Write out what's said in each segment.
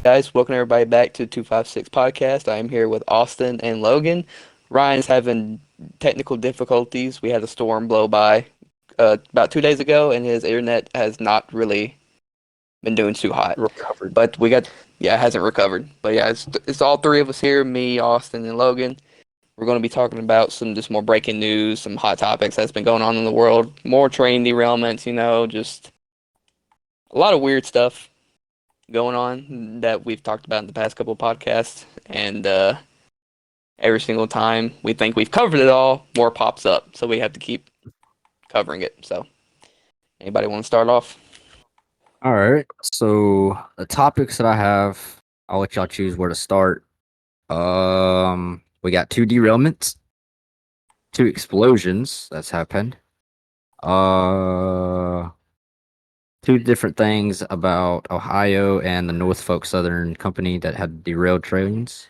guys? Welcome everybody back to 256 Podcast. I am here with Austin and Logan. Ryan's having technical difficulties. We had a storm blow by about 2 days ago, and his internet has not really been doing too hot. Recovered. But it hasn't recovered. But yeah, it's all three of us here, me, Austin, and Logan. We're going to be talking about some just more breaking news, some hot topics that's been going on in the world, more train derailments, just a lot of weird stuff going on that we've talked about in the past couple of podcasts, and every single time we think we've covered it all, more pops up, so we have to keep covering it. So, anybody want to start off? All right. So the topics that I have, I'll let y'all choose where to start. We got two derailments, two explosions that's happened. Two different things about Ohio and the Norfolk Southern Company that had derailed trains.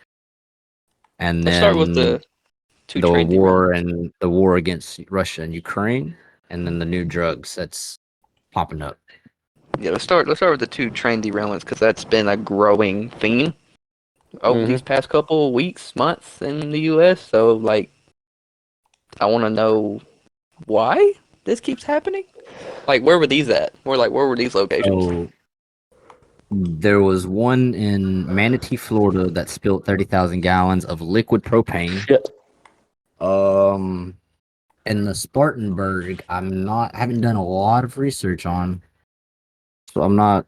And Let's then start with the two the train war derailments. and the war against Russia and Ukraine, and then the new drugs that's popping up. Yeah, let's start with the two train derailments because that's been a growing theme over these past couple weeks, months in the U.S. So, I want to know why this keeps happening. Where were these at? Where were these locations? So there was one in Manatee, Florida that spilled 30,000 gallons of liquid propane. Shit. In the Spartanburg, I haven't done a lot of research on, so I'm not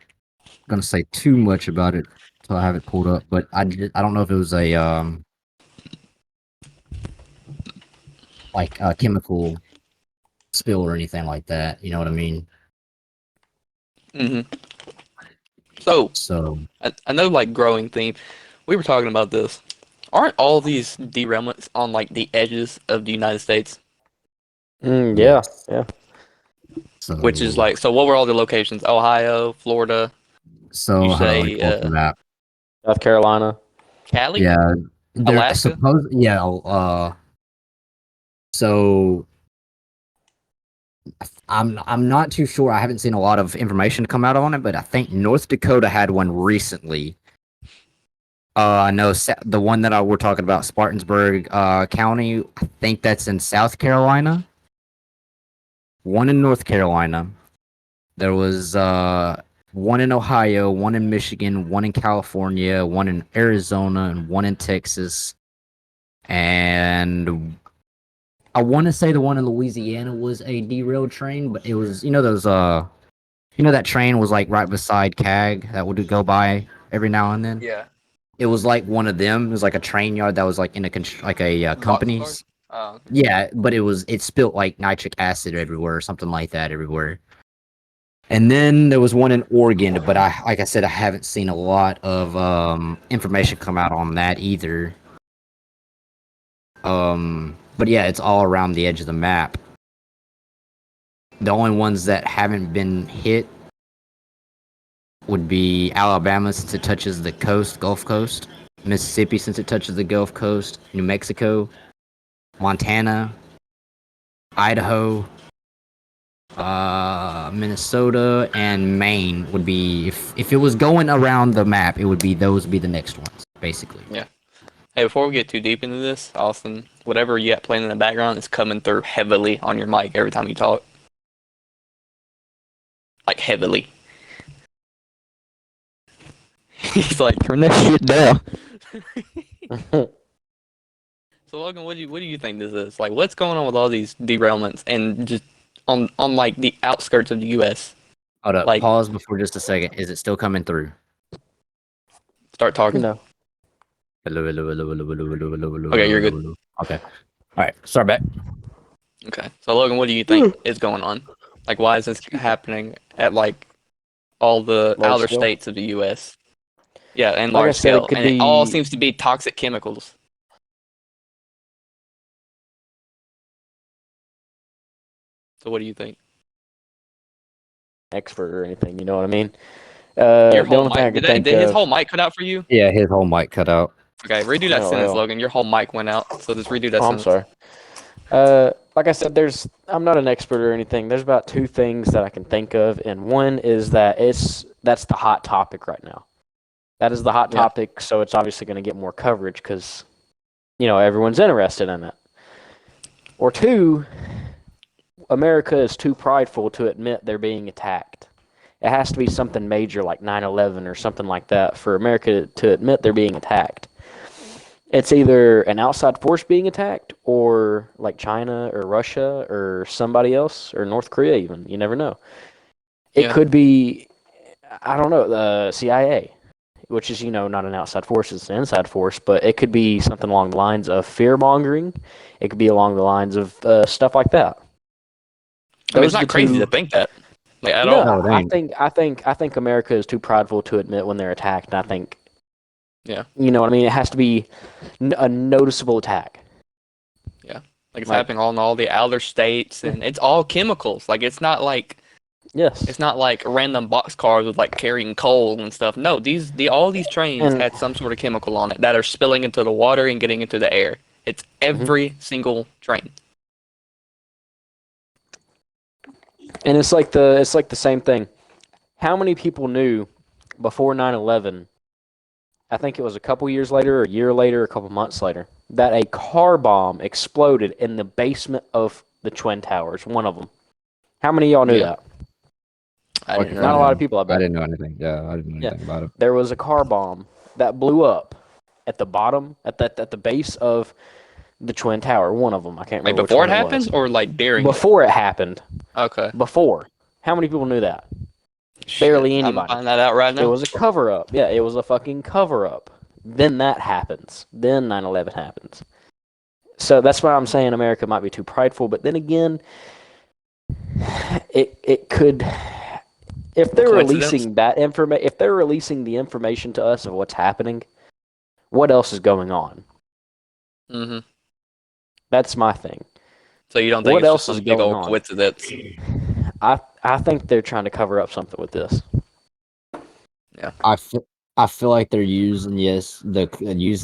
gonna say too much about it until I have it pulled up. But I don't know if it was a like a chemical spill or anything like that. You know what I mean? Mm-hmm. So, So I know, growing theme. We were talking about this. Aren't all these derailments on the edges of the United States? Yeah. yes. Yeah. So Which is so what were all the locations? Ohio, Florida, you hold on, let me say pull up the map. South Carolina. Cali, Yeah, they're Alaska? supposed. Yeah, so I'm not too sure. I haven't seen a lot of information come out on it, but I think North Dakota had one recently. I know the one that we're talking about, Spartanburg County. I think that's in South Carolina. One in North Carolina. There was one in Ohio, one in Michigan, one in California, one in Arizona, and one in Texas. And I want to say the one in Louisiana was a derailed train, but it was those that train was right beside CAG that would go by every now and then. Yeah. It was like one of them. It was like a train yard that was in a company's. Oh, okay. Yeah, but it spilt nitric acid everywhere or something like that everywhere. And then there was one in Oregon, but like I said, I haven't seen a lot of information come out on that either. But yeah, it's all around the edge of the map. The only ones that haven't been hit would be Alabama since it touches the coast, Gulf Coast, Mississippi since it touches the Gulf Coast, New Mexico, Montana, Idaho, Minnesota, and Maine would be if it was going around the map, those would be the next ones, basically. Yeah. Hey, before we get too deep into this, Austin, whatever you got playing in the background is coming through heavily on your mic every time you talk. Heavily. He's like, turn that shit down. So Logan, what do you think this is? What's going on with all these derailments and just on the outskirts of the U.S.? Hold up, pause before just a second. Is it still coming through? Start talking. No. Hello. Okay, you're good. Okay. All right, start back. Okay, so Logan, what do you think is going on? Why is this happening at all the Large outer scale? states of the U.S.? Yeah, and Like I large said, it scale, could and it all be- seems to be toxic chemicals. So what do you think? Expert or anything, you know what I mean? Your The whole only thing I mic could did think his of. whole mic cut out for you? Yeah, his whole mic cut out. Okay, redo that Oh, sentence, hell. Logan. Your whole mic went out, so just redo that I'm sentence. sorry. Like I said, I'm not an expert or anything. There's about two things that I can think of, and one is that that's the hot topic right now. That is the hot Yeah. topic, so it's obviously going to get more coverage because, everyone's interested in it. Or two, America is too prideful to admit they're being attacked. It has to be something major like 9/11 or something like that for America to admit they're being attacked. It's either an outside force being attacked or like China or Russia or somebody else or North Korea even. You never know. It Yeah. could be, I don't know, the CIA, which is, not an outside force, it's an inside force, but it could be something along the lines of fear-mongering. It could be along the lines of stuff like that. I mean, it's Those are not the crazy two. to think that, like, at No, all. No, it I ain't. think I think I think America is too prideful to admit when they're attacked, and I think, Yeah. you know what I mean. It has to be a noticeable attack. Yeah. Like it's Like, happening all in all the outer states, and it's all chemicals. Like it's not like yes, random boxcars with like carrying coal and stuff. No, all these trains and had some sort of chemical on it that are spilling into the water and getting into the air. It's mhm. every single train. and it's like the same thing. How many people knew before 9/11? I think it was a couple years later, or a year later, a couple months later, that a car bomb exploded in the basement of the Twin Towers, one of them. How many of y'all knew Yeah. that? I Like didn't if Not I a know. lot of knew. people, I I bet. didn't know anything. Yeah, I didn't know Yeah. anything about it. There was a car bomb that blew up at the bottom, at the base of the Twin Tower, one of them. I can't Like remember which before one it it was. happened or like during it? Before it happened. Okay. Before. How many people knew that? Shit. Barely I'm gonna anybody. find that out right It now. was a cover up. Yeah, it was a fucking cover up. Then that happens. Then 9/11 happens. So that's why I'm saying America might be too prideful. But then again, it could, if they're Coincidence? releasing that information, if they're releasing the information to us of what's happening, what else is going on? Mm-hmm. That's my thing. So you don't think What it's just else is some big going old on? coincidence? I think they're trying to cover up something with this. Yeah. I feel like they're using using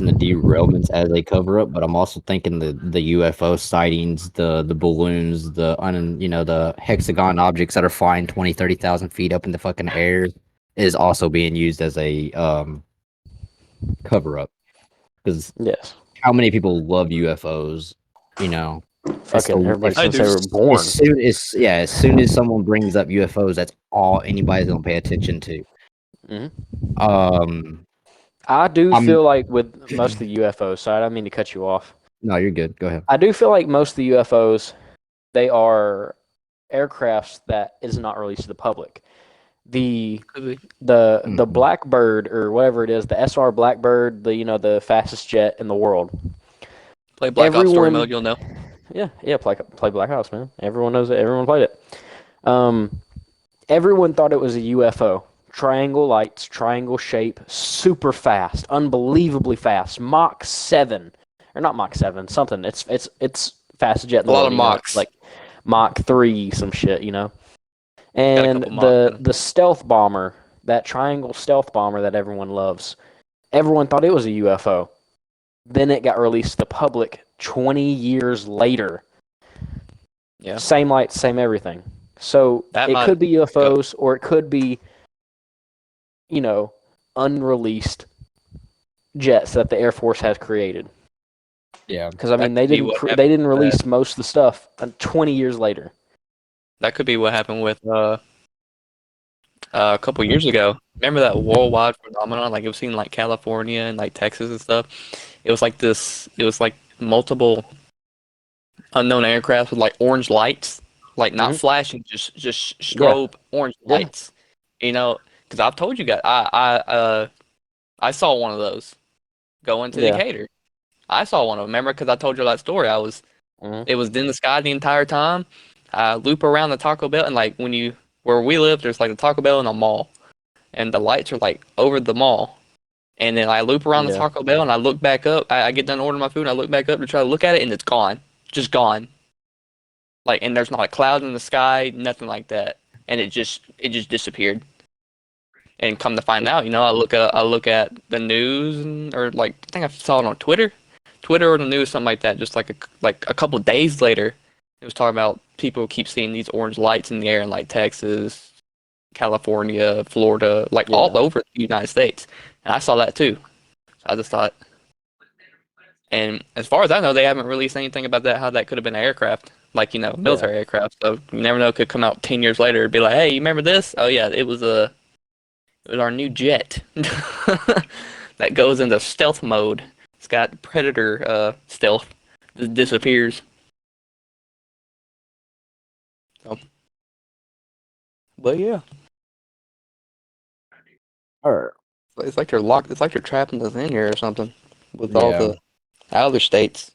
the derailments as a cover up, but I'm also thinking the UFO sightings, the balloons, the hexagon objects that are flying 20, 30,000 feet up in the fucking air is also being used as a cover up. Because Yes. how many people love UFOs? You know, it's Fucking everybody I since do. they were born. as soon as someone brings up UFOs, that's all anybody's gonna pay attention to. Mhm. Um, I do I'm feel like with most of the UFOs, so I don't mean to cut you off. no, you're good. Go ahead. I do feel like most of the UFOs, they are aircrafts that is not released to the public. The Could be. the Mhm. Blackbird or whatever it is, the SR Blackbird, the fastest jet in the world. Play Black Ops Story Everyone, Mode, you'll know. yeah, play Black Ops, man. Everyone knows it. Everyone played it. Um, Everyone thought it was a UFO. Triangle lights, triangle shape, super fast, unbelievably fast. Mach 7. Or not Mach 7, something. It's fastest jet in A the lot world, of It's mocks. like Mach 3 some shit. Got a And couple mocks in 'em. the stealth bomber, that triangle stealth bomber that everyone loves. Everyone thought it was a UFO. Then it got released to the public 20 years later. Yeah. Same lights, same everything. So That it might could be go. UFOs or it could be, you know, unreleased jets that the Air Force has created. Yeah. Because I That mean, could be what they happened didn't with that. release most of the stuff 20 years later. That could be what happened with a couple years ago. Remember that worldwide phenomenon? Like it was seen in like California and like Texas and stuff. It was like this. It was like multiple unknown aircraft with like orange lights, like not Hmm. flashing, just Yeah, strobe orange yeah, lights. You know, because I've told you guys, I saw one of those going to yeah. Decatur. I saw one of them. Remember, because I told you that story. Hmm. It was in the sky the entire time. I loop around the Taco Bell, and like where we live, there's like a Taco Bell and a mall, and the lights are like over the mall. And then I loop around the Yeah, Taco Bell, and I look back up. I get done ordering my food, and I look back up to try to look at it, and it's gone, just gone. Like, and there's not a cloud in the sky, nothing like that, and it just disappeared. And come to find out, I look at the news or like I think I saw it on Twitter or the news, something like that. Just like a couple of days later, it was talking about people keep seeing these orange lights in the air in like Texas, California, Florida, like Yeah. all over the United States. And I saw that too. So I just thought, and as far as I know, they haven't released anything about that, how that could have been an aircraft, like, Yeah. military aircraft. So you never know, it could come out 10 years later and be like, hey, you remember this? Oh yeah, it was our new jet that goes into stealth mode. It's got Predator stealth. It disappears. So, but yeah, Or it's like they're locked. It's like they're trapping us in here or something with all yeah. the other states.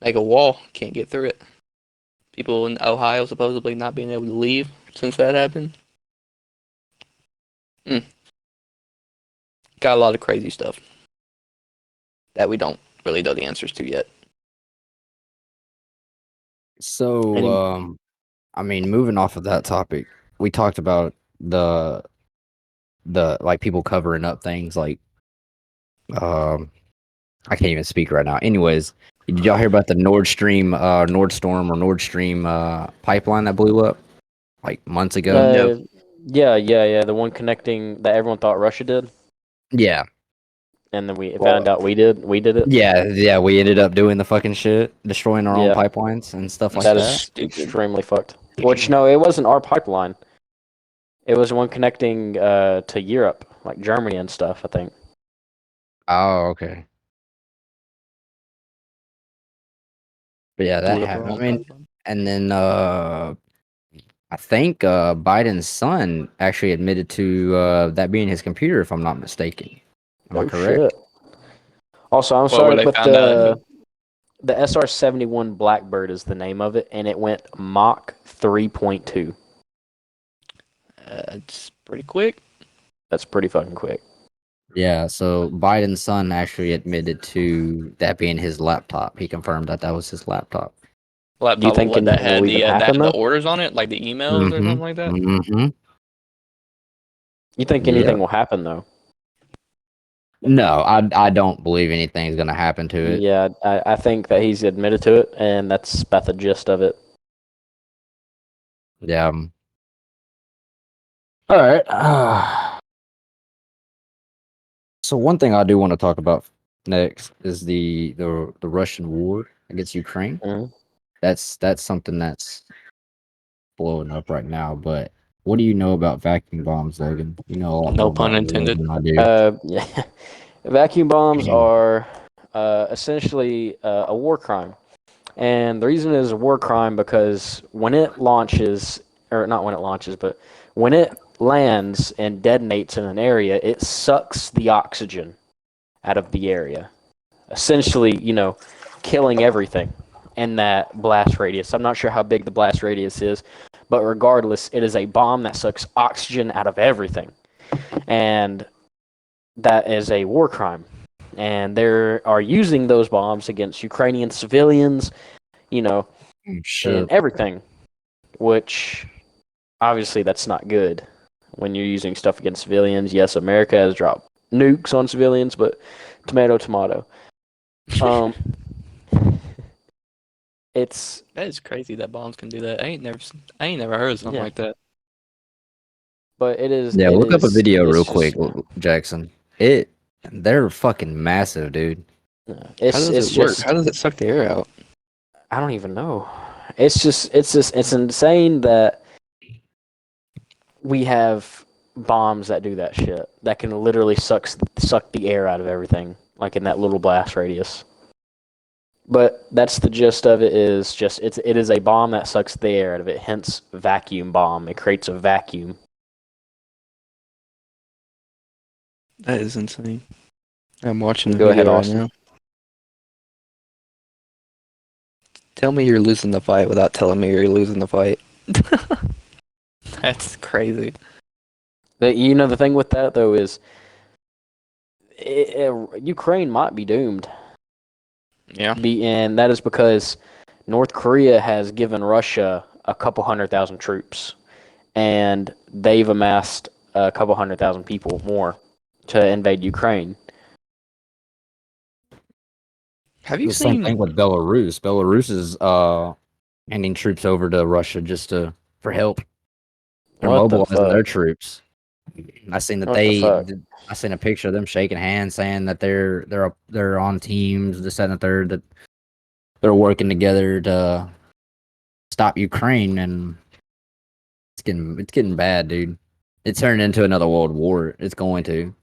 Make a wall, can't get through it. People in Ohio supposedly not being able to leave since that happened. Mm. Got a lot of crazy stuff that we don't really know the answers to yet. So, And I mean, moving off of that topic, we talked about the like people covering up things like I can't even speak right now. Anyways, did y'all hear about the Nord Stream pipeline that blew up like months ago? No. yeah. The one connecting that everyone thought Russia did, Yeah. and then we Well, found out we did. We did it. yeah, we ended up doing the fucking shit, destroying our own Yeah. pipelines and stuff like That that. is Stupid. extremely fucked. Which no, it wasn't our pipeline. It was one connecting to Europe, like Germany and stuff. I think. Oh, okay. But yeah, that Blew up our happened. I own mean, pipeline. and then I think Biden's son actually admitted to that being his computer, if I'm not mistaken. Am I Oh correct? shit. Also, I'm Well, where sorry, they but found out. the SR-71 Blackbird is the name of it, and it went Mach 3.2. It's pretty quick. That's pretty fucking quick. Yeah, so Biden's son actually admitted to that being his laptop. He confirmed that that was his laptop. Do you Laptop, think what that anything will had even that happen had the though? orders on it, like the emails or Mm-hmm. something like that. Mm-hmm. You think Yep. anything will happen though? No, I don't believe anything's gonna happen to it. Yeah, I think that he's admitted to it, and that's about the gist of it. Yeah. All right. So one thing I do want to talk about next is the Russian war against Ukraine. Mhm. That's something that's blowing up right now. But what do you know about vacuum bombs, Logan? You know a lot No more pun about those intended. than I do. Yeah, vacuum bombs are essentially a war crime. And the reason it is a war crime because when it launches, or not when it launches, but when it lands and detonates in an area, it sucks the oxygen out of the area. Essentially, killing everything in that blast radius. I'm not sure how big the blast radius is, but regardless, it is a bomb that sucks oxygen out of everything. And that is a war crime. And they are using those bombs against Ukrainian civilians, and Shit. everything, which obviously that's not good when you're using stuff against civilians. Yes, America has dropped nukes on civilians, but tomato, tomato. Um, it's That is crazy that bombs can do that. I ain't never heard of something yeah, like that. but it is Yeah, it look up a is video it's real quick, just Jackson. They're fucking massive, dude. How does it's it work? just How does it suck the air out? I don't even know. It's insane that we have bombs that do that shit that can literally suck the air out of everything like in that little blast radius. But that's the gist of it is just it is a bomb that sucks the air out of it, hence vacuum bomb. It creates a vacuum. That is insane. I'm watching the Go ahead, video right Austin. now. Tell me you're losing the fight without telling me you're losing the fight. That's crazy. The thing with that though is Ukraine might be doomed. Yeah. And that is because North Korea has given Russia a couple 100,000 troops, and they've amassed a couple 100,000 people more to invade Ukraine. Have you The same seen? thing with Belarus. Belarus is handing troops over to Russia just for help. They're What the mobilizing fuck? their troops. I seen that What the fuck? I seen a picture of them shaking hands, saying that they're on teams, this that, and the third, that they're working together to stop Ukraine, and it's getting bad, dude. It's turned into another world war. It's going to.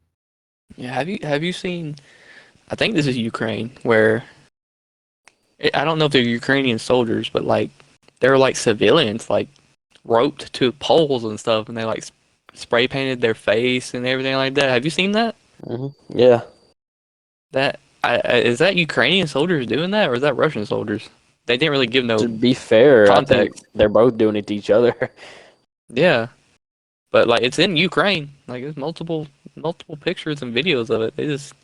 Yeah, have you seen? I think this is Ukraine, where I don't know if they're Ukrainian soldiers, but like they're like civilians, like roped to poles and stuff, and they like spray painted their face and everything like that. Have you seen that? Yeah. Is that Ukrainian soldiers doing that, or is that Russian soldiers? They didn't really give To no be fair, I think context. they're both doing it to each other. Yeah, but like it's in Ukraine. Like there's multiple pictures and videos of it. They just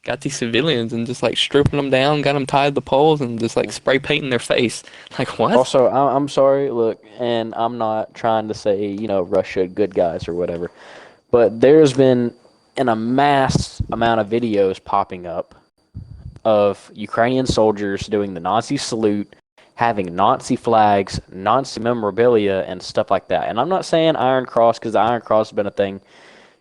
got these civilians and just like stripping them down, got them tied to the poles, and just like spray painting their face. Like what? Also, I'm sorry, look, and I'm not trying to say, Russia good guys or whatever, but there's been a mass amount of videos popping up of Ukrainian soldiers doing the Nazi salute, having Nazi flags, Nazi memorabilia, and stuff like that. And I'm not saying Iron Cross, because the Iron Cross has been a thing,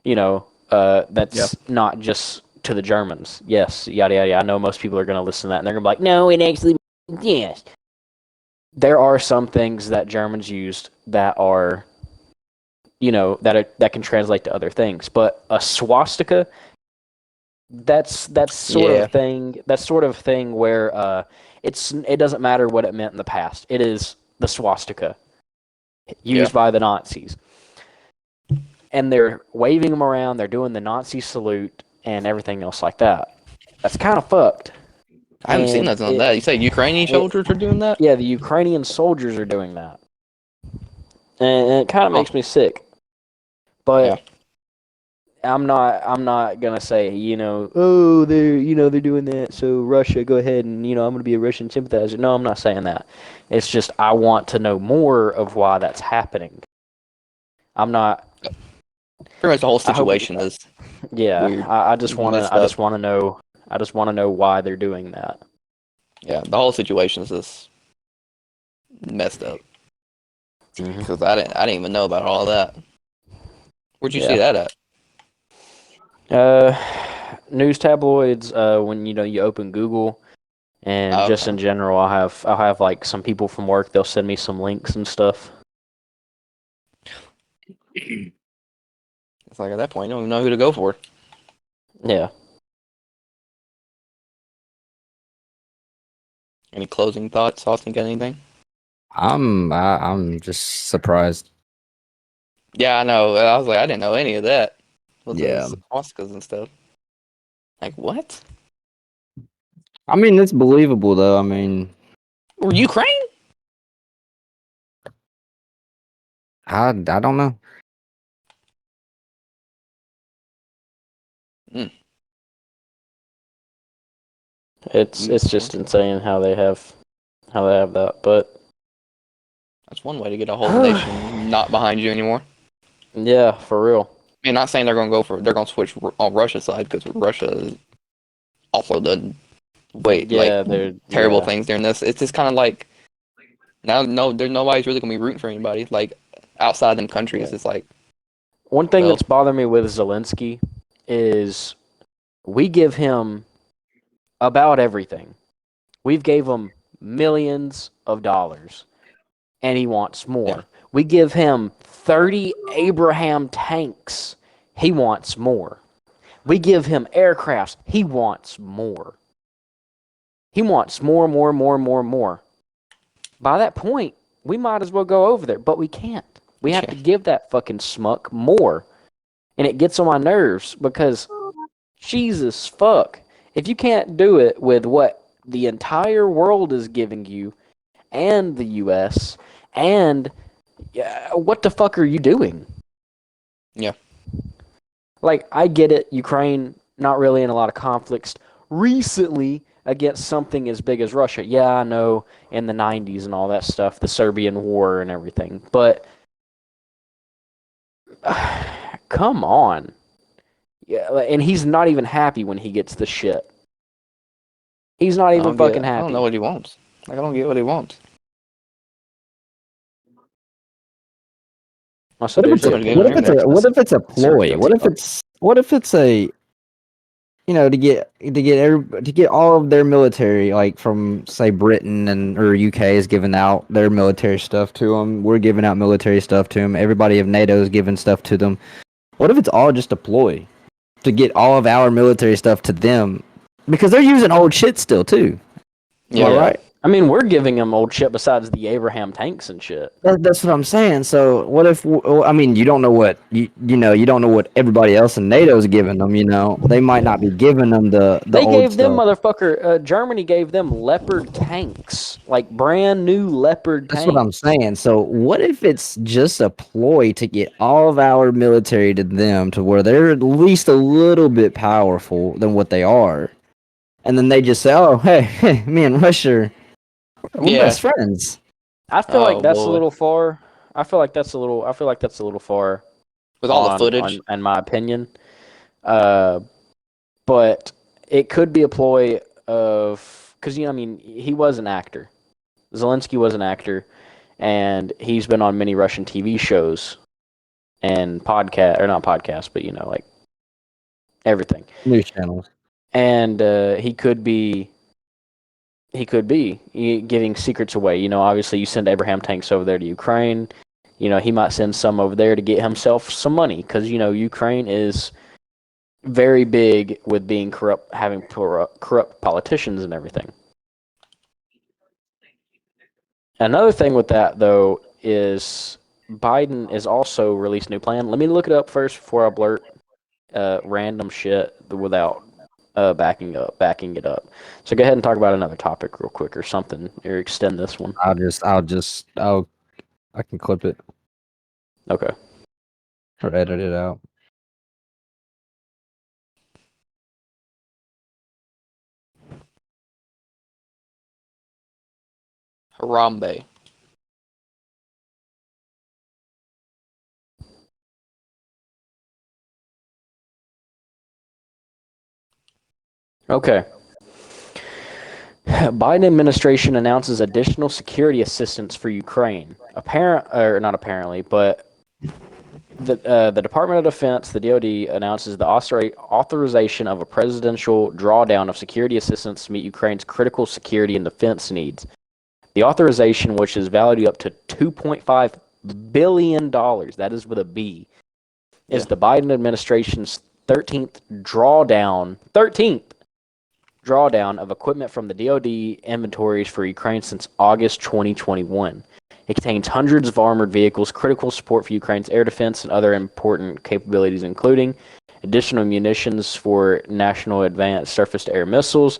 Yeah. that's not just to the Germans. Yes, yada, yada, yada. I know most people are going to listen to that, and they're going to be like, no, it actually, yes. There are some things that Germans used that are, that can translate to other things. But a swastika, that's sort Yeah. of thing. That's sort of thing where it doesn't matter what it meant in the past. It is the swastika used by the Nazis, and they're waving them around. They're doing the Nazi salute and everything else like that. That's kind of fucked. I haven't seen And nothing on that. You say Ukrainian soldiers are doing that? yeah, the Ukrainian soldiers are doing that, and it kind of makes me sick. But Yeah. I'm not gonna say, oh, they're doing that, so Russia, go ahead, and I'm gonna be a Russian sympathizer. No, I'm not saying that. It's just I want to know more of why that's happening. I'm not. Pretty much the whole I hope. situation is Yeah, weird, I just want to. messed I up. just want to know. I just want to know why they're doing that. Yeah, the whole situation is just messed up. Mhm. Because I didn't even know about all that. Where'd you see Yeah. that at? News tabloids. When you open Google, and Oh, just okay. in general, I'll have like some people from work. They'll send me some links and stuff. It's like at that point, you don't even know who to go for. Yeah. Any closing thoughts? Austin, got anything? I'm just surprised. Yeah, I know. I was like, I didn't know any of that. With Yeah. the Oscars and stuff. Like, what? I mean, it's believable though. I mean, Or Ukraine? I don't know. It's just insane how they have that, but That's one way to get a whole nation not behind you anymore. yeah, for real. I mean, not saying they're going to switch on Russia's side because Russia also done Yeah, they're terrible yeah. things during this. It's just kind of like now, no, there's nobody's really going to be rooting for anybody like outside them countries. Yeah. It's like, One thing well, that's bothering me with Zelensky is we give him about everything. We've gave him millions of dollars, and he wants more. yeah, We give him 30 Abraham tanks. He wants more. We give him aircrafts. He wants more. He wants more, more, more, more, more. By that point, we might as well go over there, but we can't. We have to give that fucking smuck more. And it gets on my nerves because, Jesus fuck, if you can't do it with what the entire world is giving you and the US, and what the fuck are you doing? yeah. Like, I get it, Ukraine, not really in a lot of conflicts recently against something as big as Russia. Yeah, I know, in the 90s and all that stuff, the Serbian War and everything. But, come on. Yeah, and he's not even happy when he gets the shit. He's not even fucking I don't know happy. what he wants. Like, I don't get what he wants. I said, What if there's it's a Pretty much gave them everything. what if it's a ploy? What if it's a to get all of their military, like from say Britain and or UK is giving out their military stuff to them. We're giving out military stuff to them. Everybody of NATO is giving stuff to them. What if it's all just a ploy to get all of our military stuff to them? Because they're using old shit still too. Am I Yeah. right? I mean, we're giving them old shit besides the Abraham tanks and shit. That's what I'm saying. So what if? I mean, you don't know what you don't know what everybody else in NATO is giving them. They might not be giving them the They old gave them stuff. Germany gave them Leopard tanks, like brand new Leopard That's what I'm tanks. saying. So what if it's just a ploy to get all of our military to them to where they're at least a little bit powerful than what they are, and then they just say, "Oh, hey, me and Russia, we're Yeah. best friends." I feel like Oh, that's a boy. little far. I feel like that's a little far With all the footage. in my opinion. But it could be a ploy of because I mean, he was an actor. Zelensky was an actor, and he's been on many Russian TV shows and not podcasts, but like everything. News channels. And he could be giving secrets away. Obviously you send Abraham tanks over there to Ukraine. He might send some over there to get himself some money because Ukraine is very big with being corrupt, having corrupt politicians and everything. Another thing with that though is Biden is also released a new plan. Let me look it up first before I blurt random shit without backing it up. So go ahead and talk about another topic real quick or something, or extend this one. I can clip it Okay. or edit it out. Harambe. Okay. Biden administration announces additional security assistance for Ukraine. Not apparently, but the Department of Defense, the DoD, announces the authorization of a presidential drawdown of security assistance to meet Ukraine's critical security and defense needs. The authorization, which is valued up to $2.5 billion, that is with a B, is the Biden administration's 13th drawdown of equipment from the DoD inventories for Ukraine since August 2021. It contains hundreds of armored vehicles, critical support for Ukraine's air defense, and other important capabilities, including additional munitions for national advanced surface-to-air missiles,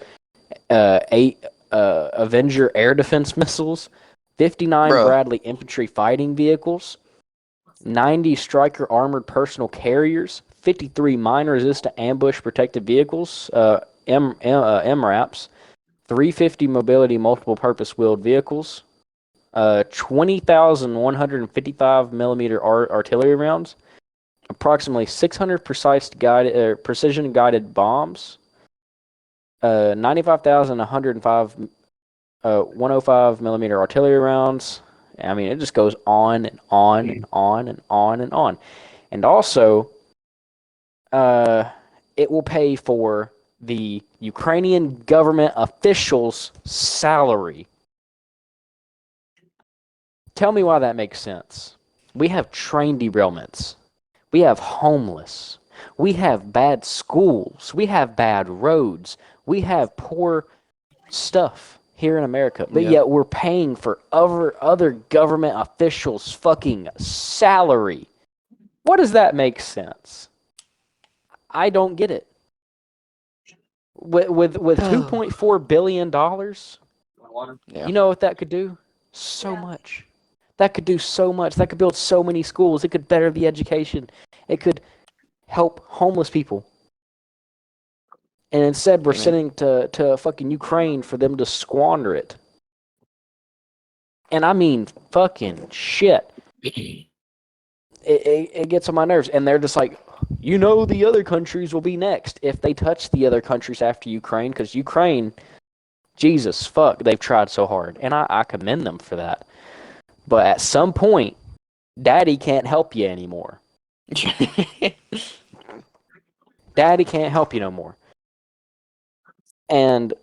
8 Avenger air defense missiles, 59 Bradley infantry fighting vehicles, 90 Stryker armored personal carriers, 53 mine-resistant ambush protected vehicles, MRAPs, 350 mobility multiple purpose wheeled vehicles, 20,155 millimeter artillery rounds, approximately 600 precision guided bombs, 95,105 105 millimeter artillery rounds. I mean, it just goes on and on and on and on and on. And also, it will pay for the Ukrainian government officials' salary. Tell me why that makes sense. We have train derailments. We have homeless. We have bad schools. We have bad roads. We have poor stuff here in America. But yet we're paying for other government officials' fucking salary. What does that make sense? I don't get it. With $2.4 billion, you know what that could do? So much. That could do so much. That could build so many schools. It could better the education. It could help homeless people. And instead, we're sending to fucking Ukraine for them to squander it. And I mean, fucking shit. It gets on my nerves. And they're just like, the other countries will be next if they touch the other countries after Ukraine. Because Ukraine, Jesus, fuck, they've tried so hard. And I commend them for that. But at some point, Daddy can't help you anymore. Daddy can't help you no more. And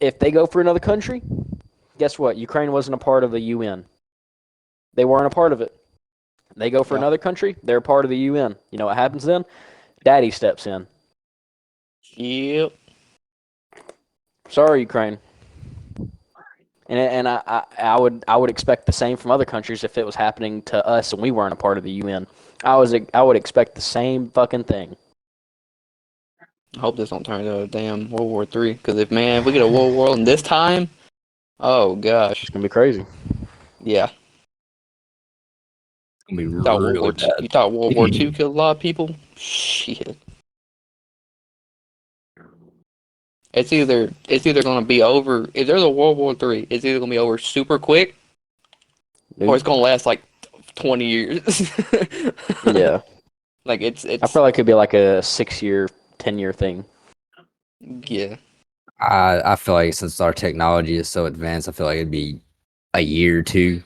if they go for another country, guess what? Ukraine wasn't a part of the UN. They weren't a part of it. They go for another country, they're a part of the UN. You know what happens then? Daddy steps in. Yep. Sorry, Ukraine. And I would expect the same from other countries if it was happening to us and we weren't a part of the UN. I would expect the same fucking thing. I hope this don't turn into a damn World War III. Because if we get a World War in this time, oh gosh, It's gonna be crazy. yeah. It's gonna be You thought really bad. You thought World War II killed a lot of people? Shit. It's either gonna be over. If there's a World War III, it's either gonna be over super quick, or it's gonna last like 20 years. Yeah. Like it's. I feel like it could be like a 6-year, 10-year thing. Yeah. I feel like since our technology is so advanced, I feel like it'd be a year or two.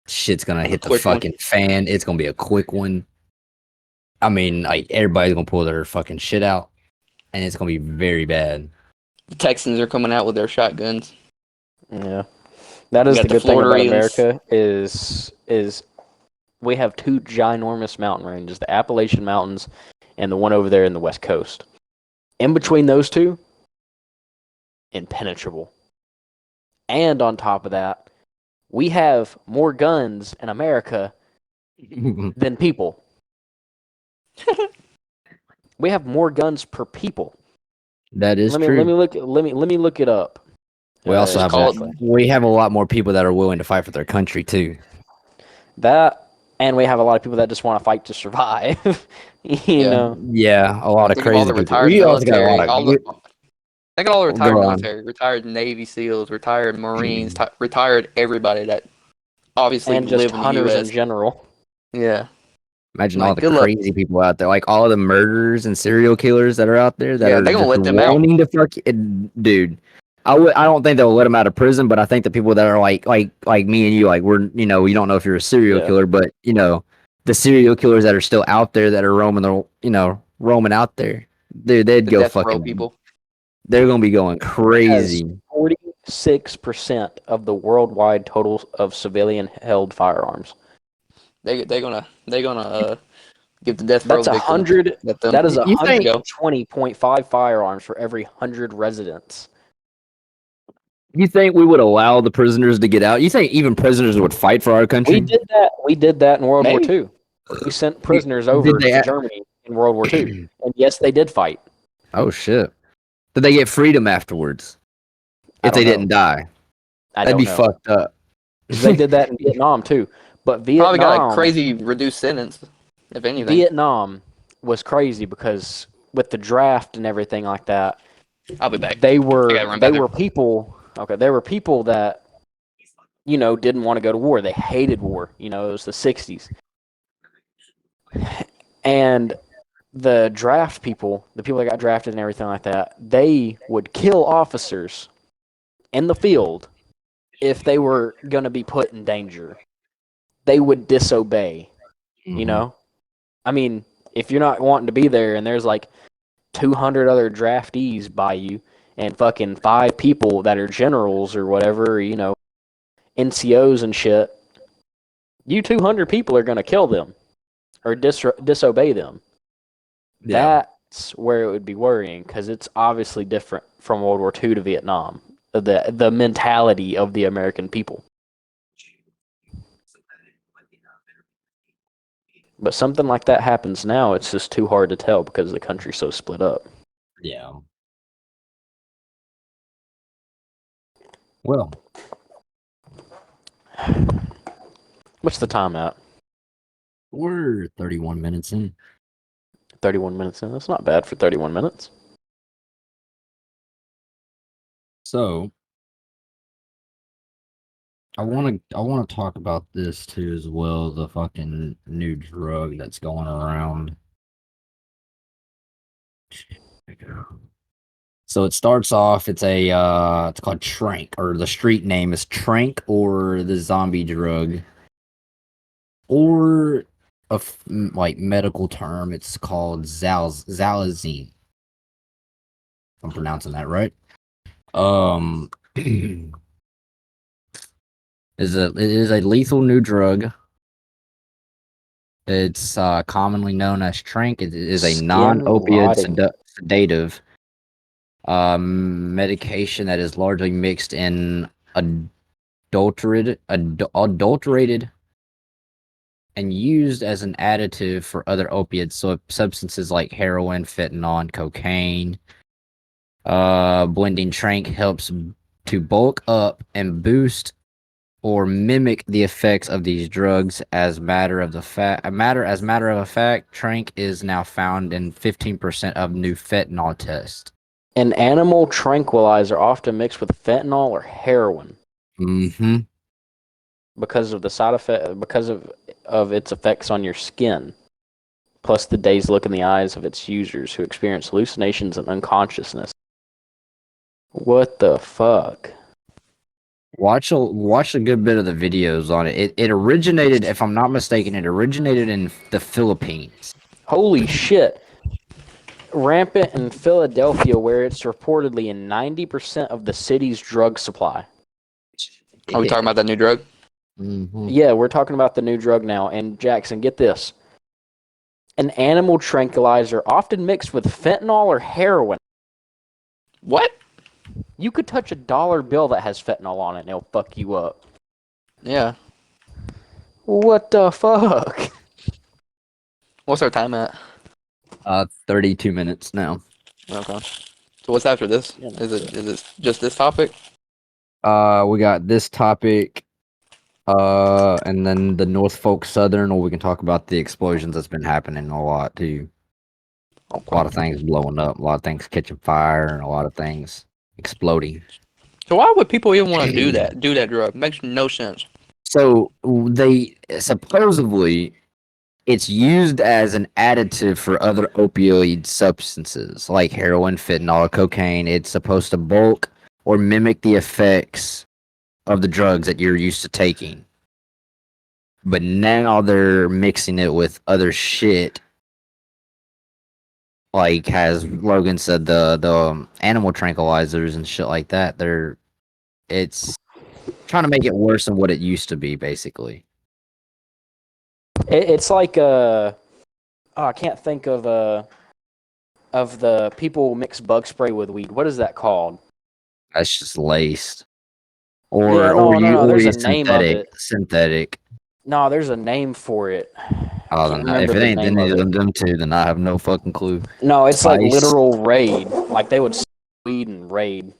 Shit's gonna hit the quick one. fucking fan. It's gonna be a quick one. I mean, like everybody's gonna pull their fucking shit out, and it's gonna be very bad. The Texans are coming out with their shotguns. Yeah. That is got the the good thing about Floridians. America is we have two ginormous mountain ranges, the Appalachian Mountains and the one over there in the West Coast. In between those two, impenetrable. And on top of that, we have more guns in America than people. We have more guns per people. That is Let me true. let me look it up. We also have exactly. we have a lot more people that are willing to fight for their country too. That, and we have a lot of people that just want to fight to survive. you know. Yeah, a lot of Think of all crazy the people. retired We also got a military. lot of. Think of all the retired Go on. military, retired Navy SEAls, retired Marines, retired everybody that obviously And just live in the hunters in U.S. general. Yeah. Imagine Like, all the good luck. crazy people out there, like all the murderers and serial killers that are out there that Yeah, are they gonna just let them out. wanting to fuck it, dude. I don't think they'll let them out of prison, but I think the people that are like me and you, like we're you don't know if you're a serial Yeah. killer, but the serial killers that are still out there that are roaming out there, dude, they'd The go death row fucking. people. They're gonna be going crazy. 46% of the worldwide total of civilian held firearms. They're gonna give the death row That's victims. 100. Let them That is You think- 120.5 firearms for every 100 residents. You think we would allow the prisoners to get out? You think even prisoners would fight for our country? We did that. We did that in World Maybe. War II. We sent prisoners over they to a- Germany in World War II, and yes, they did fight. Oh shit! Did they get freedom afterwards? I If they don't know. didn't die, I that'd don't be know. fucked up. 'Cause they did that in Vietnam too. But Probably got a Vietnam, crazy reduced sentence, if anything. Vietnam was crazy because with the draft and everything like that, I'll be back. they I gotta run back there. were people. Okay, they were people that didn't want to go to war. They hated war. It was the 60s. And the draft people, the people that got drafted and everything like that, they would kill officers in the field if they were going to be put in danger. They would disobey, you know? I mean, if you're not wanting to be there and there's like 200 other draftees by you and fucking 5 people that are generals or whatever, NCOs and shit, you 200 people are going to kill them or disobey them. Yeah. That's where it would be worrying because it's obviously different from World War II to Vietnam, the mentality of the American people. But something like that happens now, it's just too hard to tell because the country's so split up. Yeah. Well, What's the time at? we're 31 minutes in. 31 minutes in. That's not bad for 31 minutes. So, I want to talk about this too as well, the fucking new drug that's going around. So it starts off, it's called Trank, or the street name is Trank, or the zombie drug. or like medical term, it's called zalazine. If I'm pronouncing that right. It is a lethal new drug. It's commonly known as tranq. It is a Skin non-opioid rotting. sedative medication that is largely mixed in adulterated and used as an additive for other opiates, so substances like heroin, fentanyl, and cocaine. Blending tranq helps to bulk up and boost or mimic the effects of these drugs. As matter of fact, tranq is now found in 15% of new fentanyl tests. An animal tranquilizer often mixed with fentanyl or heroin Mm-hmm. because of the side effect, because of its effects on your skin, plus the dazed look in the eyes of its users who experience hallucinations and unconsciousness. What the fuck? Watch a good bit of the videos on it. It originated, if I'm not mistaken, it originated in the Philippines. Holy shit. Rampant in Philadelphia, where it's reportedly in 90% of the city's drug supply. Are we talking about that new drug? Mm-hmm. Yeah, we're talking about the new drug now. And Jackson, get this. An animal tranquilizer often mixed with fentanyl or heroin. What? You could touch a dollar bill that has fentanyl on it and it'll fuck you up. Yeah. What the fuck? What's our time at? 32 minutes now. Okay. So what's after this? Yeah, Is it just this topic? We got this topic, and then the Norfolk Southern, or we can talk about the explosions that's been happening a lot too. A lot of things blowing up, a lot of things catching fire, and a lot of things exploding. So why would people even want to do that? Do that drug? Makes no sense. So they supposedly it's used as an additive for other opioid substances like heroin, fentanyl, cocaine. It's supposed to bulk or mimic the effects of the drugs that you're used to taking. But now they're mixing it with other shit. Like as Logan said, the animal tranquilizers and shit like that. It's trying to make it worse than what it used to be, basically. It's like I can't think of the people who mix bug spray with weed. What is that called? That's just laced. Yeah, no. There's a name of it. Synthetic. No, there's a name for it. I Oh, can't then if remember it the ain't name any of of it. them two, then I have no fucking clue. No, it's like Spice. literal raid. Like they would sell weed and raid.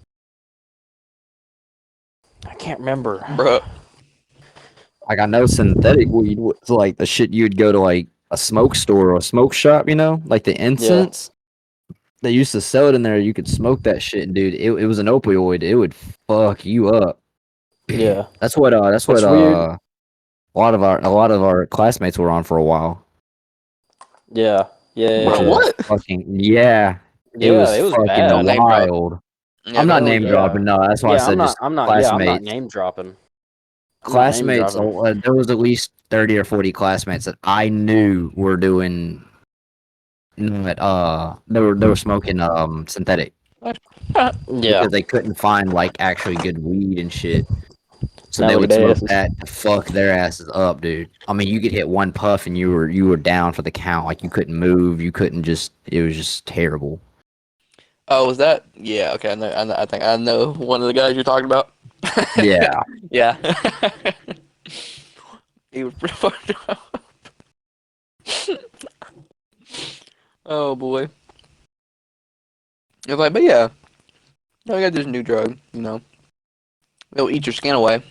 I can't remember. Bro. Like I know synthetic weed was like the shit you'd go to like a smoke store or a smoke shop, you know, like the incense. They used to sell it in there. You could smoke that shit, and dude, it was an opioid. It would fuck you up. Yeah. That's what It's weird. a lot of our classmates were on for a while. Yeah. Which Bro, is what? fucking yeah. It Yeah, was it was fucking bad. Name drop. wild. Yeah, I'm not don't. Hell name yeah. dropping. No, that's why I Yeah, said just I'm not classmates. name dropping. I'm not name Classmates. dropping. There was at least 30 or 40 classmates that I knew were doing. They were smoking synthetic Yeah. because they couldn't find like actually good weed and shit. So they would smoke Nowadays. that to fuck their asses up, dude. I mean, you could hit one puff and you were down for the count. Like you couldn't move. You couldn't just. It was just terrible. Oh, was that? Yeah. Okay. I think I know one of the guys you're talking about. Yeah. Yeah. He was pretty fucked up. Oh boy. It's like, but yeah, I got this new drug. You know, it'll eat your skin away.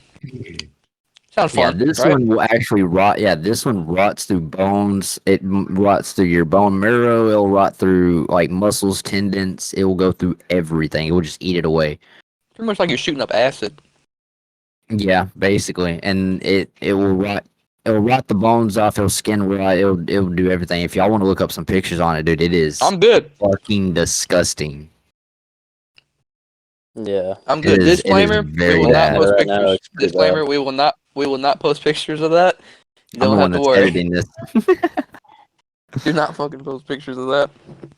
Sounds Yeah, fun, this right? one will actually rot. Yeah, this one rots through bones. It rots through your bone marrow. It'll rot through like muscles, tendons. It will go through everything. It will just eat it away. Pretty much like you're shooting up acid. Yeah, basically, and it will rot. It'll rot the bones off. It'll skin rot. It'll do everything. If y'all want to look up some pictures on it, dude, it is I'm good. fucking disgusting. Yeah. I'm good. It is Disclaimer: we very will not Looking at bad. it post right now, pictures. it's pretty bad. Disclaimer: we will not post pictures of that. You I'm the don't one have to that's worry. editing this. You're not fucking post pictures of that.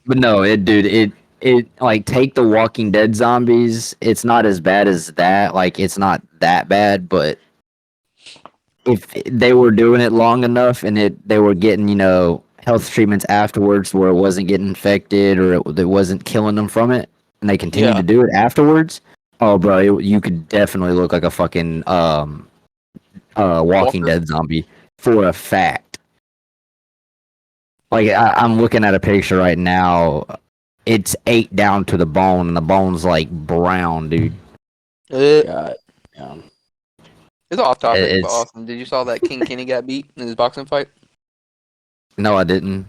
But no, it like take the Walking Dead zombies. It's not as bad as that. Like it's not that bad, but if they were doing it long enough and they were getting health treatments afterwards where it wasn't getting infected or it wasn't killing them from it, and they continued Yeah. to do it afterwards. Oh, bro, you could definitely look like a fucking Walking Walker. Dead zombie for a fact. Like I'm looking at a picture right now. It's ate down to the bone, and the bone's like brown, dude. God. It's off topic, but It's awesome. Did you saw that King Kenny got beat in his boxing fight? no, I didn't.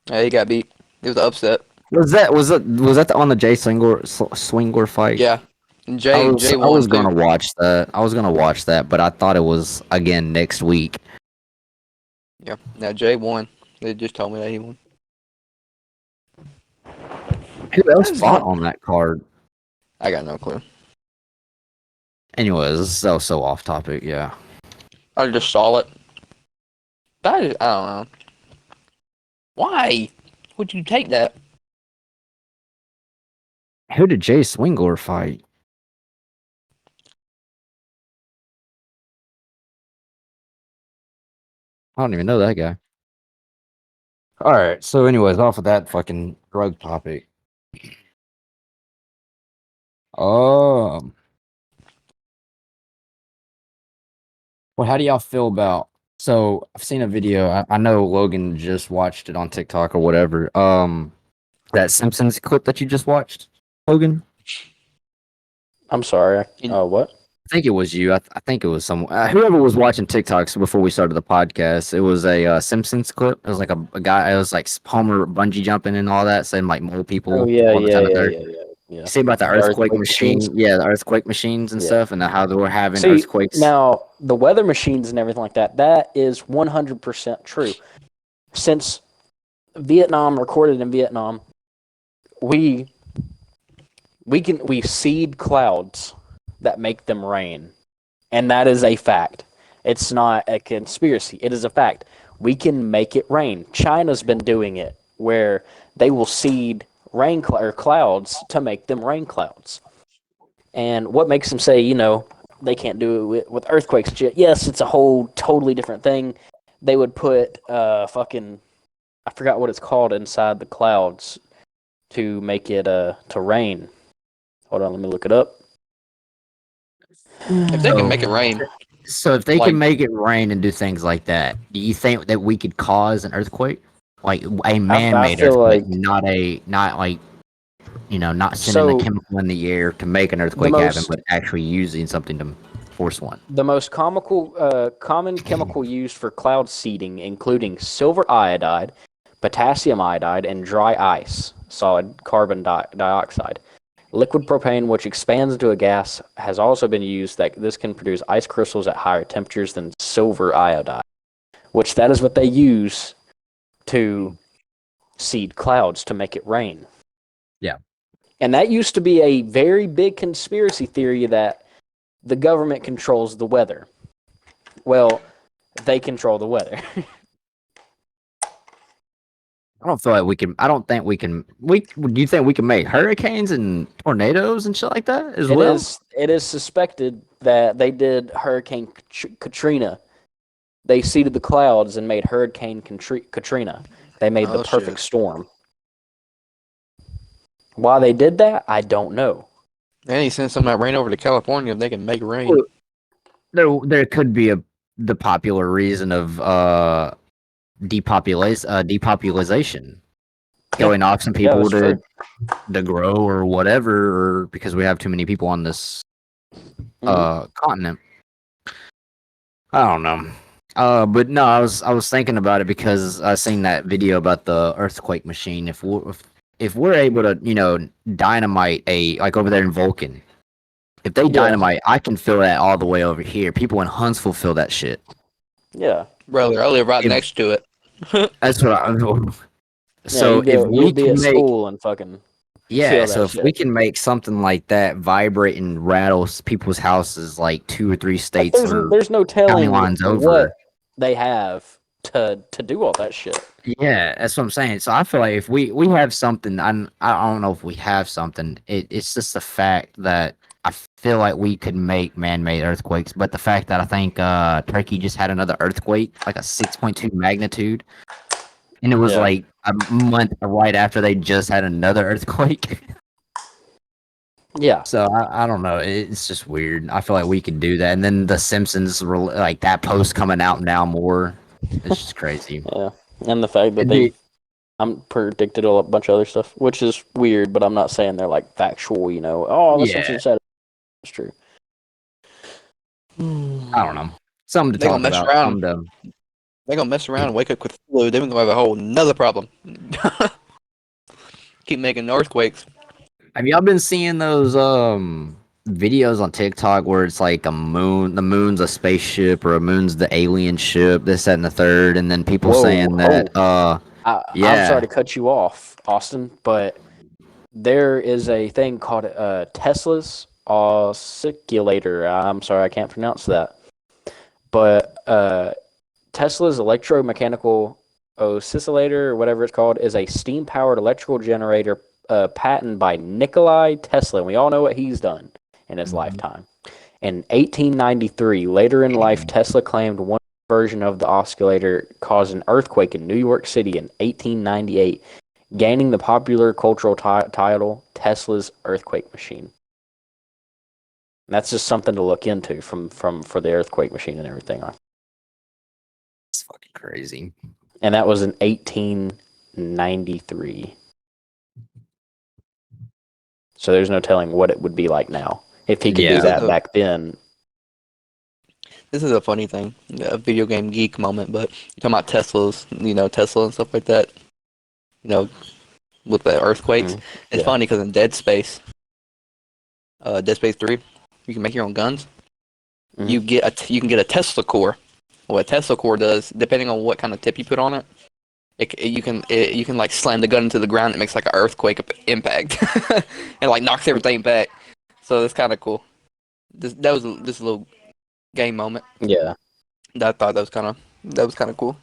Yeah, he got beat. It was an upset. Was that on the Jay Swingler fight? Yeah. And I Jay I won was too. gonna watch that. I was gonna watch that, but I thought it was again next week. Yeah. Now Jay won. They just told me that he won. Who else That's fought not. on that card? I got no clue. Anyways, that was so off topic. Yeah. I just saw it. I don't know. Why would you take that? Who did Jay Swingler fight? I don't even know that guy. All right. So, anyways, off of that fucking drug topic. Um. Well, how do y'all feel about? So, I've seen a video. I know Logan just watched it on TikTok or whatever. That Simpsons clip that you just watched, Logan. I'm sorry. What? I think it was you. I think it was someone. Whoever was watching TikToks before we started the podcast. It was a Simpsons clip. It was like a guy. It was like Homer bungee jumping and all that, saying like mole people Oh yeah, on the yeah, planet yeah, Earth. yeah, yeah, yeah. You see about the The earthquake earthquake machine? machines. Yeah, the earthquake machines and Yeah. stuff, and how they were having See, earthquakes. now the weather machines and everything like that, that is 100% true. Since Vietnam recorded in Vietnam, we seed clouds that make them rain. And that is a fact. It's not a conspiracy. It is a fact. We can make it rain. China's been doing it where they will seed clouds to make them rain clouds. And what makes them say, they can't do it with earthquakes? Yes, it's a whole totally different thing. They would put I forgot what it's called inside the clouds to make it to rain. Hold on, let me look it up. If they can make it rain, So if they like can make it rain and do things like that, do you think that we could cause an earthquake, like a man-made feel earthquake, like- not like not sending So, a chemical in the air to make an earthquake happen, but actually using something to force one? The most common chemical used for cloud seeding, including silver iodide, potassium iodide, and dry ice, solid carbon dioxide. Liquid propane, which expands into a gas, has also been used. That this can produce ice crystals at higher temperatures than silver iodide, which that is what they use to seed clouds to make it rain. Yeah. And that used to be a very big conspiracy theory that the government controls the weather. Well, they control the weather. I don't feel like we can. I don't think we can. Do you think we can make hurricanes and tornadoes and shit like that as well? It is suspected that they did Hurricane Katrina. They seeded the clouds and made Hurricane Katrina. They made the perfect storm. Why they did that, I don't know. and he sent some of that rain over to California. If they can make rain. There could be the popular reason of depopulation, killing off some people that's to grow or whatever, or because we have too many people on this continent. I don't know. But no, I was thinking about it because I seen that video about the earthquake machine. If we're able to dynamite like over there in Vulcan, if they dynamite, I can feel that all the way over here. People in Huntsville feel that shit. Yeah. Brother, I live right next to it. That's what I. So if we you'll be can at make school and fucking feel so that if shit. we can make something like that vibrate and rattle people's houses like 2 or 3 states or there's no county telling lines over. what they have to do all that shit. Yeah, that's what I'm saying. So I feel like if we have something, I don't know if we have something. It's just the fact that I feel like we could make man-made earthquakes, but the fact that I think Turkey just had another earthquake, like a 6.2 magnitude, and it was Yeah. like a month right after they just had another earthquake. Yeah. So I don't know. It's just weird. I feel like we could do that, and then the Simpsons like that post coming out now more. It's just crazy. Yeah. And the fact that It'd they've be, predicted a bunch of other stuff, which is weird, but I'm not saying they're like factual, oh, the yeah, Simpsons said it's true. I don't know. Something to They gonna talk mess about. around. Something to They gonna mess around and wake up with flu. Then we gonna have a whole nother problem. Keep making earthquakes. Have y'all been seeing those videos on TikTok where it's like the moon's a spaceship or a moon's the alien ship, this, that, and the third, and then people saying Whoa. that I'm sorry yeah. to cut you off, Austin, but there is a thing called Tesla's oscillator. I'm sorry, I can't pronounce that. But Tesla's electromechanical oscillator, or whatever it's called, is a steam-powered electrical generator patented by Nikolai Tesla. And we all know what he's done in his lifetime. In 1893, later in life, Tesla claimed one version of the oscillator caused an earthquake in New York City in 1898, gaining the popular cultural title Tesla's earthquake machine. And that's just something to look into for the earthquake machine and everything. It's fucking crazy. And that was in 1893. So there's no telling what it would be like now. If he could do Yeah. that back then. This is a funny thing, a video game geek moment, but you're talking about Teslas, Tesla and stuff like that, with the earthquakes. It's Yeah. funny because in Dead Space 3, you can make your own guns. Mhm. You can get a Tesla core. What a Tesla core does, depending on what kind of tip you put on it, you can like slam the gun into the ground. It makes like an earthquake impact, and like knocks everything back. So that's kind of cool. That was just a little game moment. Yeah. I thought that was kind of cool.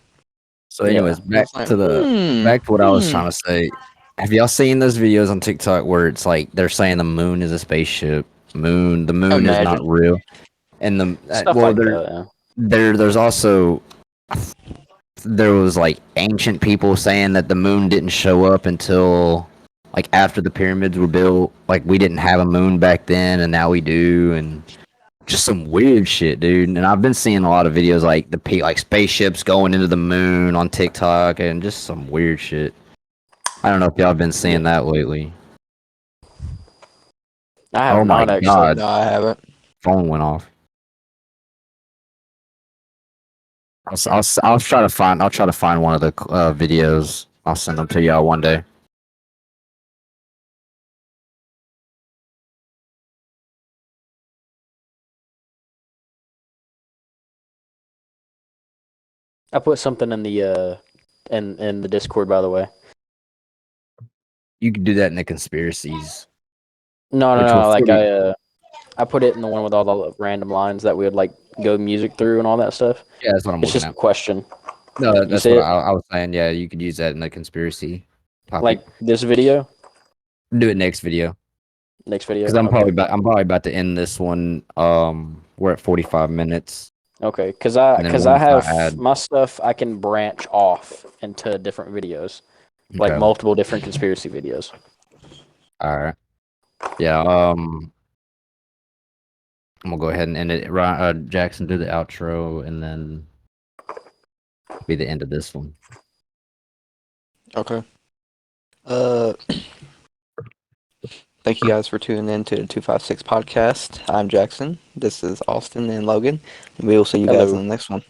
So anyways, It's like, back to what I was trying to say. Have y'all seen those videos on TikTok where it's like they're saying the moon is a spaceship? The moon is not Imagine. real. And Stuff well, like that. there's also there was like ancient people saying that the moon didn't show up until like after the pyramids were built. Like we didn't have a moon back then, and now we do, and just some weird shit, dude. And I've been seeing a lot of videos like like spaceships going into the moon on TikTok, and just some weird shit. I don't know if y'all have been seeing that lately. I have Oh my not actually. god, no, I haven't. phone went off. I'll try to find one of the videos. I'll send them to y'all one day. I put something in the in the Discord, by the way. You can do that in the conspiracies. No, Which will like 40 I put it in the one with all the random lines that we would like go music through and all that stuff. Yeah, that's what I'm It's looking just a at. question. No, You that's see what it? I was saying. Yeah, you could use that in the conspiracy topic. Like this video? Do it next video Next video? because Okay. I'm probably about to end this one. We're at 45 minutes, Okay, because and then I once I have add, my stuff I can branch off into different videos, like okay, multiple different conspiracy videos. all right, yeah. I'm gonna go ahead and end it. Jackson, do the outro, and then be the end of this one. Okay. Uh, thank you guys for tuning in to the 256 podcast. I'm Jackson. This is Austin and Logan. And we will see you guys Hello. in the next one.